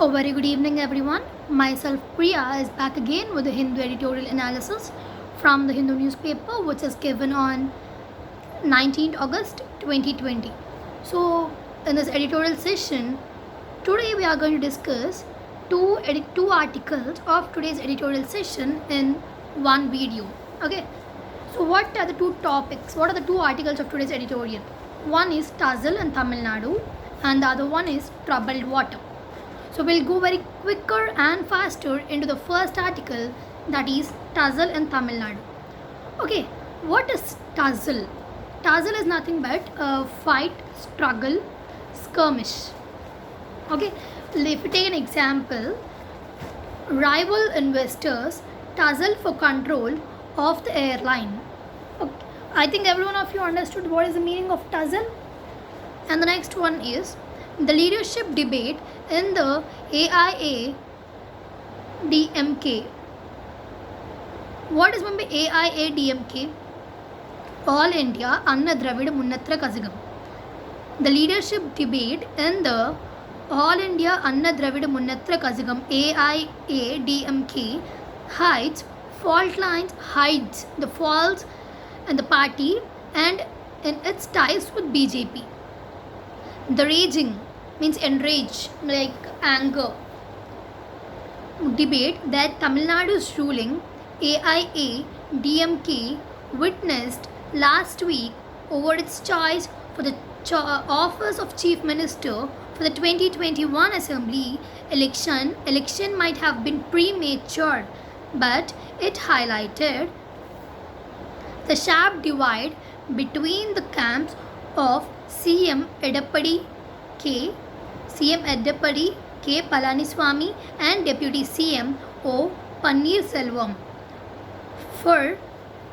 A very good evening, everyone. Myself, Priya, is back again with the Hindu editorial analysis from the Hindu newspaper, which is given on 19th August 2020. So, in this editorial session, today we are going to discuss two articles of today's editorial session in one video. Okay. So, what are the two topics? What are the two articles of today's editorial? One is Tussle in Tamil Nadu, and the other one is Troubled Water. So we'll go very quicker and faster into the first article, that is Tussle in Tamil Nadu. Okay, what is Tussle? Tussle is nothing but a fight, struggle, skirmish. Okay, if you take an example, rival investors tussle for control of the airline. Okay. I think every one of you understood what is the meaning of tussle. And the next one is the leadership debate in the AIA DMK. What is meant by AIA DMK? All India Anna Dravida Munnetra Kazhagam. The leadership debate in the All India Anna Dravida Munnetra Kazhagam AIA DMK hides the faults in the party and in its ties with BJP. The raging means enrage, like anger. Debate that Tamil Nadu's ruling AIA DMK witnessed last week over its choice for the office of Chief Minister for the 2021 Assembly election might have been premature, but it highlighted the sharp divide between the camps of CM Edappadi K. Palaniswamy and Deputy CM O. Pannirselvam. For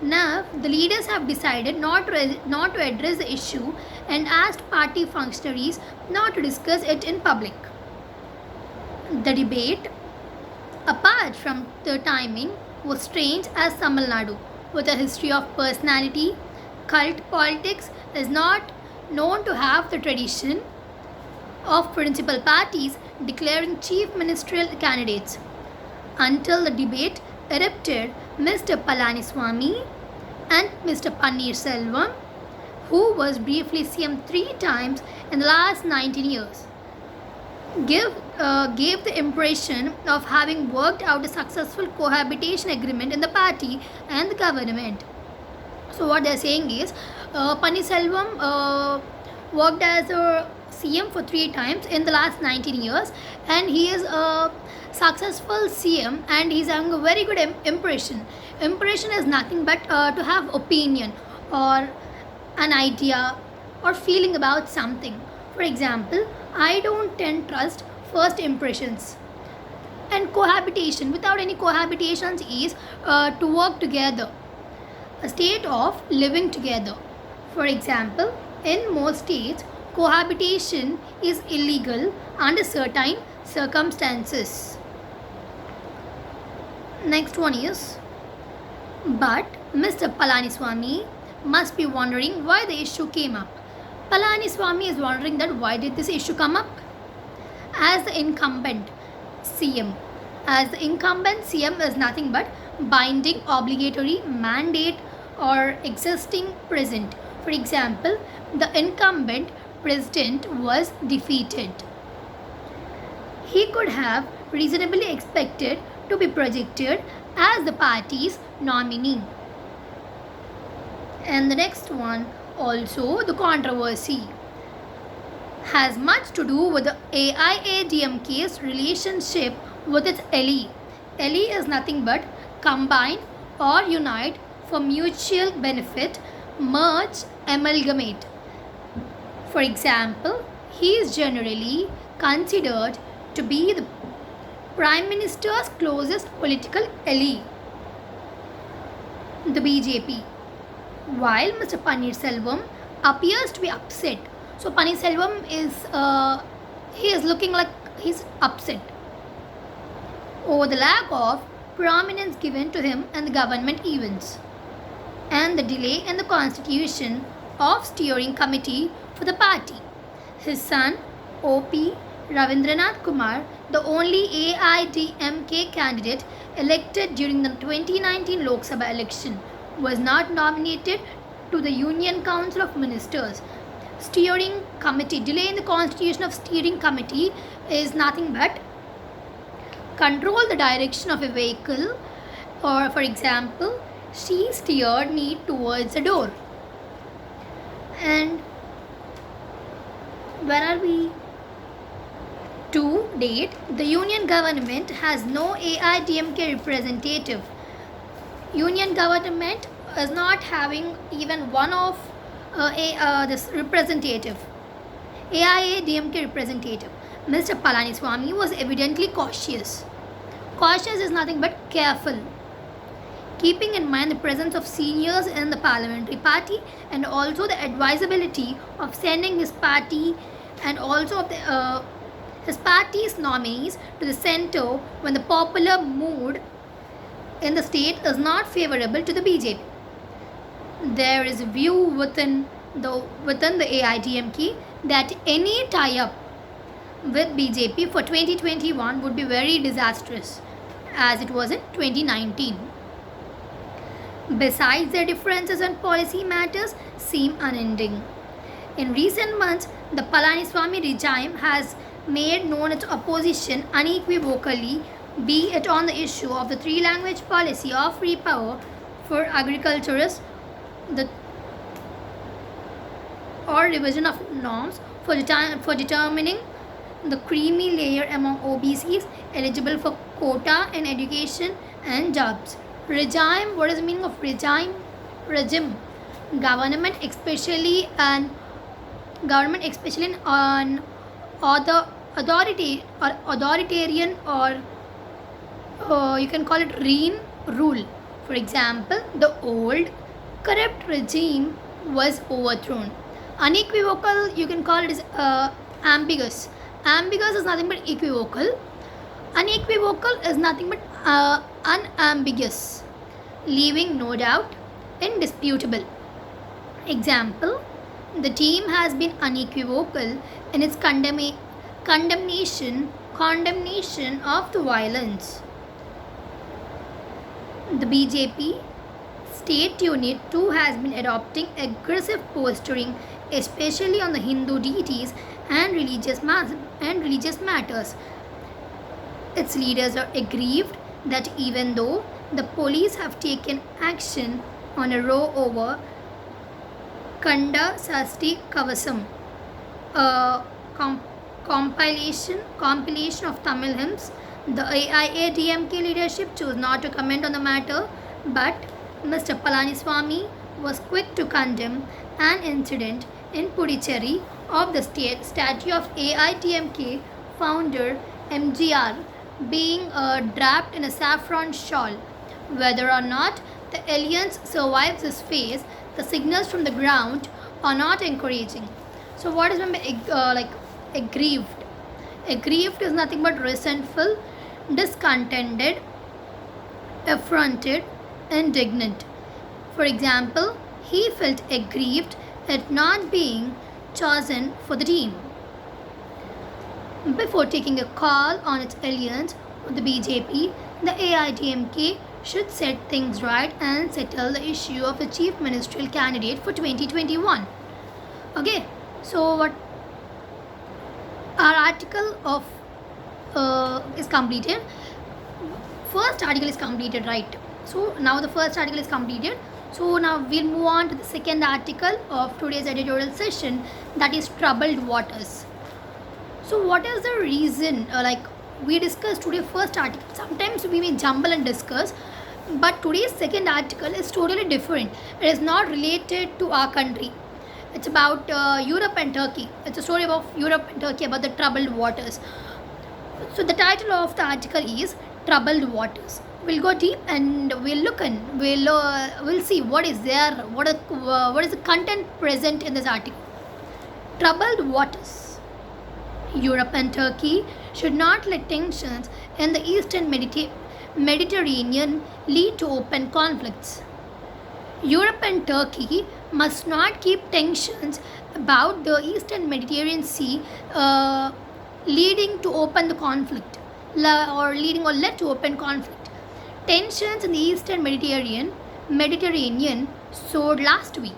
now, the leaders have decided not to address the issue and asked party functionaries not to discuss it in public. The debate, apart from the timing, was strange as Tamil Nadu, with a history of personality, cult politics, is not known to have the tradition of principal parties declaring chief ministerial candidates. Until the debate erupted, Mr. Palaniswamy and Mr. Pannirselvam, who was briefly CM 3 times in the last 19 years, gave the impression of having worked out a successful cohabitation agreement in the party and the government. So what they are saying is, Pannirselvam worked as a CM for 3 times in the last 19 years, and he is a successful CM and he's having a very good impression. Impression is nothing but to have opinion or an idea or feeling about something. For example, I don't tend trust first impressions. And cohabitation, without any cohabitations, is to work together, a state of living together. For example, in most states, cohabitation is illegal under certain circumstances. Next one is, but Mr. Palaniswamy must be wondering why the issue came up. Palaniswamy is wondering that why did this issue come up? As the incumbent CM is nothing but binding obligatory mandate or existing present. For example, the incumbent president was defeated. He could have reasonably expected to be projected as the party's nominee. And the next one, also the controversy, has much to do with the AIADMK's relationship with its ally. Ally is nothing but combine or unite for mutual benefit, merge, amalgamate. For example, he is generally considered to be the Prime Minister's closest political ally, the BJP, while Mr. Pannirselvam appears to be upset. So Pannirselvam is looking like he's upset over the lack of prominence given to him in the government events and the delay in the constitution of steering committee for the party. His son, OP Ravindranath Kumar, the only AIDMK candidate elected during the 2019 Lok Sabha election, was not nominated to the Union Council of Ministers. Steering Committee. Delay in the constitution of Steering Committee is nothing but control the direction of a vehicle, or for example, she steered me towards the door. And where are we? To date, the union government has no AIDMK representative. Union government is not having even one of this representative, AIADMK representative. Mr. Palaniswamy was evidently cautious. Cautious is nothing but careful, keeping in mind the presence of seniors in the parliamentary party and also the advisability of sending his party and also of the his party's nominees to the centre when the popular mood in the state is not favourable to the BJP. There is a view within the AIDMK that any tie-up with BJP for 2021 would be very disastrous, as it was in 2019. Besides, their differences on policy matters seem unending. In recent months, the Palaniswamy regime has made known its opposition unequivocally, be it on the issue of the three-language policy of free power for agriculturists, or revision of norms for determining the creamy layer among OBCs eligible for quota in education and jobs. Regime, what is the meaning of regime? Regime. Government, especially on authoritarian or you can call it rule. For example, the old corrupt regime was overthrown. Unequivocal, you can call it as ambiguous. Ambiguous is nothing but equivocal. Unequivocal is nothing but unambiguous, leaving no doubt, indisputable. Example, the team has been unequivocal in its condemnation of the violence. The BJP state unit too has been adopting aggressive posturing, especially on the Hindu deities and religious matters. Its leaders are aggrieved that even though the police have taken action on a row over Kanda Sasti Kavasam, a compilation of Tamil hymns, the AIADMK leadership chose not to comment on the matter, but Mr. Palaniswamy was quick to condemn an incident in Puducherry of the statue of AIDMK founder MGR being draped in a saffron shawl. Whether or not the alliance survives this phase, the signals from the ground are not encouraging. So what is meant by aggrieved? Aggrieved is nothing but resentful, discontented, affronted, indignant. For example, he felt aggrieved at not being chosen for the team. Before taking a call on its alliance with the BJP, the AIDMK should set things right and settle the issue of the chief ministerial candidate for 2021. Okay, so what our article of is completed. First article is completed, right? So now the first article is completed. So now we'll move on to the second article of today's editorial session, that is troubled waters. So what is the reason we discussed today first article? Sometimes we may jumble and discuss, but today's second article is totally different. It is not related to our country. It's about Europe and Turkey. It's a story about Europe and Turkey, about the troubled waters. So the title of the article is Troubled Waters. We'll go deep and we'll look in. We'll see what is there, what is the content present in this article. Troubled waters. Europe and Turkey should not let tensions in the Eastern Mediterranean lead to open conflicts. Europe and Turkey must not keep tensions about the Eastern Mediterranean Sea leading to open the conflict, or leading or led to open conflict. Tensions in the Eastern Mediterranean soared last week.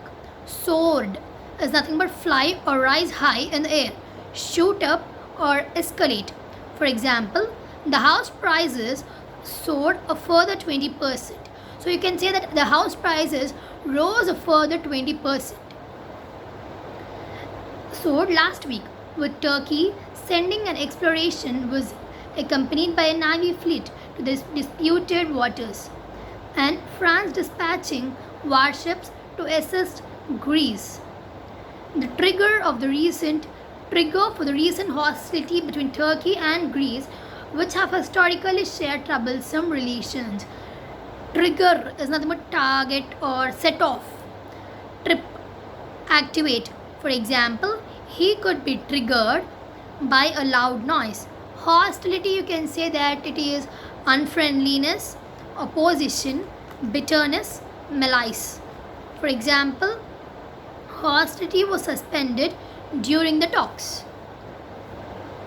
Soared is nothing but fly or rise high in the air, shoot up or escalate. For example, the house prices soared a further 20%. So you can say that the house prices rose a further 20%. Soared last week, with Turkey sending an exploration was accompanied by a navy fleet to the disputed waters, and France dispatching warships to assist Greece. The trigger for the recent hostility between Turkey and Greece, which have historically shared troublesome relations. Trigger is nothing but target or set off. Trip, activate. For example, he could be triggered by a loud noise. Hostility, you can say that it is unfriendliness, opposition, bitterness, malice. For example, hostility was suspended during the talks.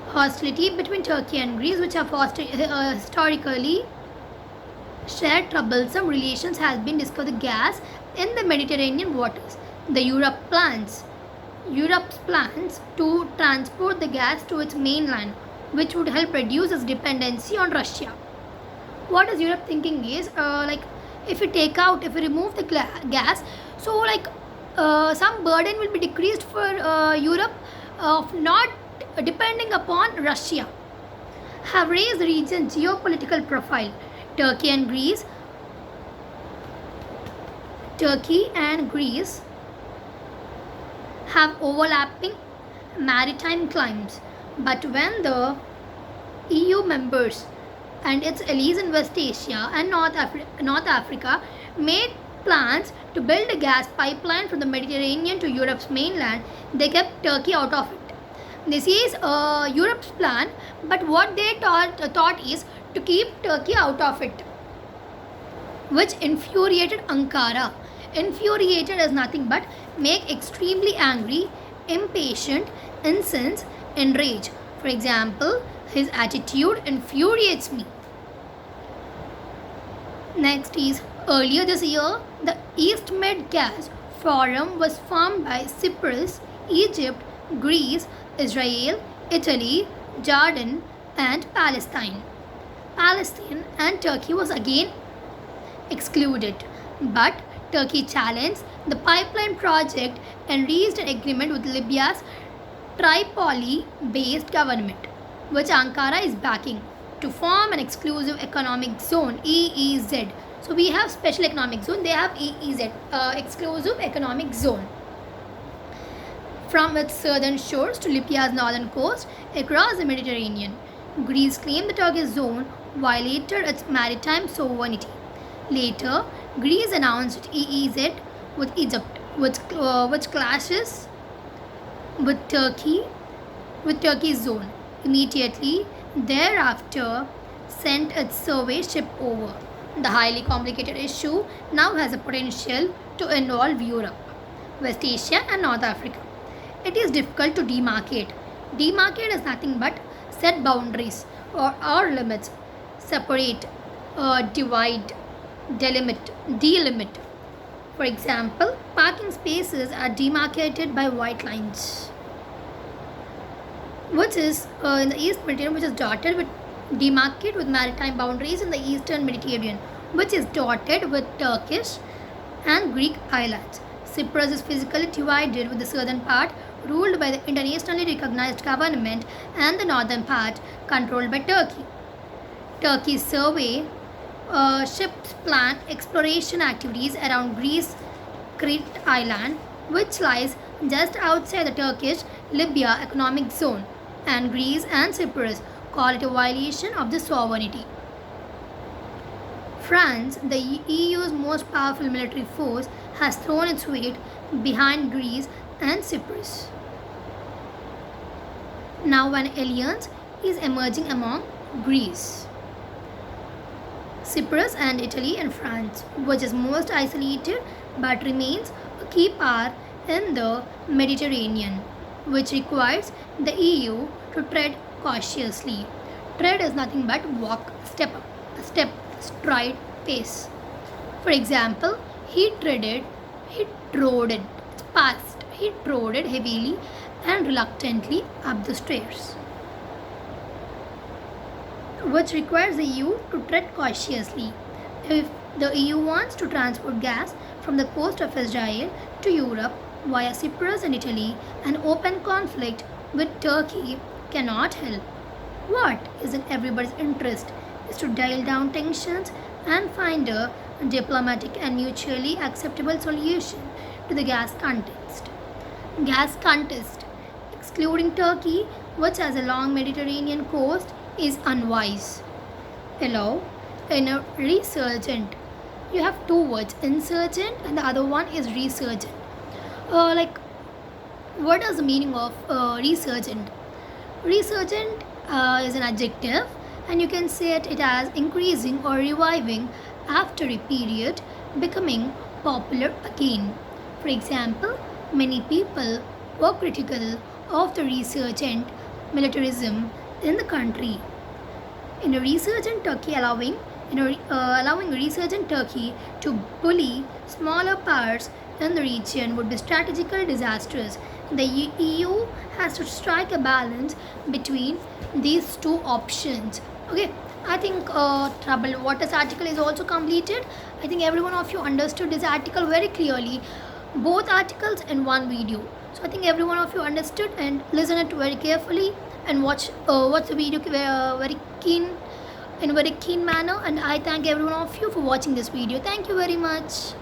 Hostility between Turkey and Greece, which have historically shared troublesome relations, has been discovered the gas in the Mediterranean waters. The Europe's plans to transport the gas to its mainland, which would help reduce its dependency on Russia. What is Europe thinking is if we remove the gas, so some burden will be decreased for Europe of not depending upon Russia. Have raised the region's geopolitical profile. Turkey and Greece have overlapping maritime claims, but when the EU members and its allies in West Asia and North Africa made plans to build a gas pipeline from the Mediterranean to Europe's mainland, they kept Turkey out of it. This is Europe's plan, but what they thought is to keep Turkey out of it, which infuriated Ankara. Infuriated is nothing but make extremely angry, impatient, incensed, enraged. For example, his attitude infuriates me. Next is, earlier this year, the East Med Gas Forum was formed by Cyprus, Egypt, Greece, Israel, Italy, Jordan, and Palestine. Palestine and Turkey was again excluded, but Turkey challenged the pipeline project and reached an agreement with Libya's Tripoli-based government, which Ankara is backing, to form an exclusive economic zone, EEZ. So we have special economic zone, they have EEZ, exclusive economic zone, from its southern shores to Libya's northern coast across the Mediterranean. Greece claimed the Turkish zone violated its maritime sovereignty. Later, Greece announced EEZ with Egypt, which clashes with Turkey's zone. Immediately thereafter, sent its survey ship over. The highly complicated issue now has a potential to involve Europe, West Asia, and North Africa. It is difficult to demarcate. Demarcate is nothing but set boundaries or limits, separate, divide, delimit. For example, parking spaces are demarcated by white lines, which is in the East Mediterranean, which is dotted with demarcated with maritime boundaries in the Eastern Mediterranean, which is dotted with Turkish and Greek islands. Cyprus is physically divided, with the southern part ruled by the internationally recognized government and the northern part controlled by Turkey. Turkey's survey ships planned exploration activities around Greece's Crete Island, which lies just outside the Turkish-Libya economic zone, and Greece and Cyprus call it a violation of the sovereignty. France, the EU's most powerful military force, has thrown its weight behind Greece and Cyprus. Now an alliance is emerging among Greece, Cyprus, and Italy and France, which is most isolated but remains a key power in the Mediterranean, which requires the EU to tread cautiously. Tread is nothing but walk, step, stride, pace. For example, he trod it's past, he trod heavily and reluctantly up the stairs, which requires the EU to tread cautiously. If the EU wants to transport gas from the coast of Israel to Europe via Cyprus and Italy, an open conflict with Turkey cannot help. What is in everybody's interest is to dial down tensions and find a diplomatic and mutually acceptable solution to the gas contest. Gas contest, excluding Turkey, which has a long Mediterranean coast, is unwise. Hello, in a resurgent, you have two words, insurgent and the other one is resurgent. Like, what is the meaning of resurgent? Resurgent is an adjective, and you can say it as increasing or reviving after a period, becoming popular again. For example, many people were critical of the resurgent militarism in the country. In a resurgent Turkey, allowing resurgent Turkey to bully smaller powers in the region would be strategically disastrous. The EU has to strike a balance between these two options. Okay, I think trouble. What this article is also completed. I think every one of you understood this article very clearly, both articles in one video. So I think every one of you understood and listen it very carefully and watch the video very keen in a very keen manner. And I thank every one of you for watching this video. Thank you very much.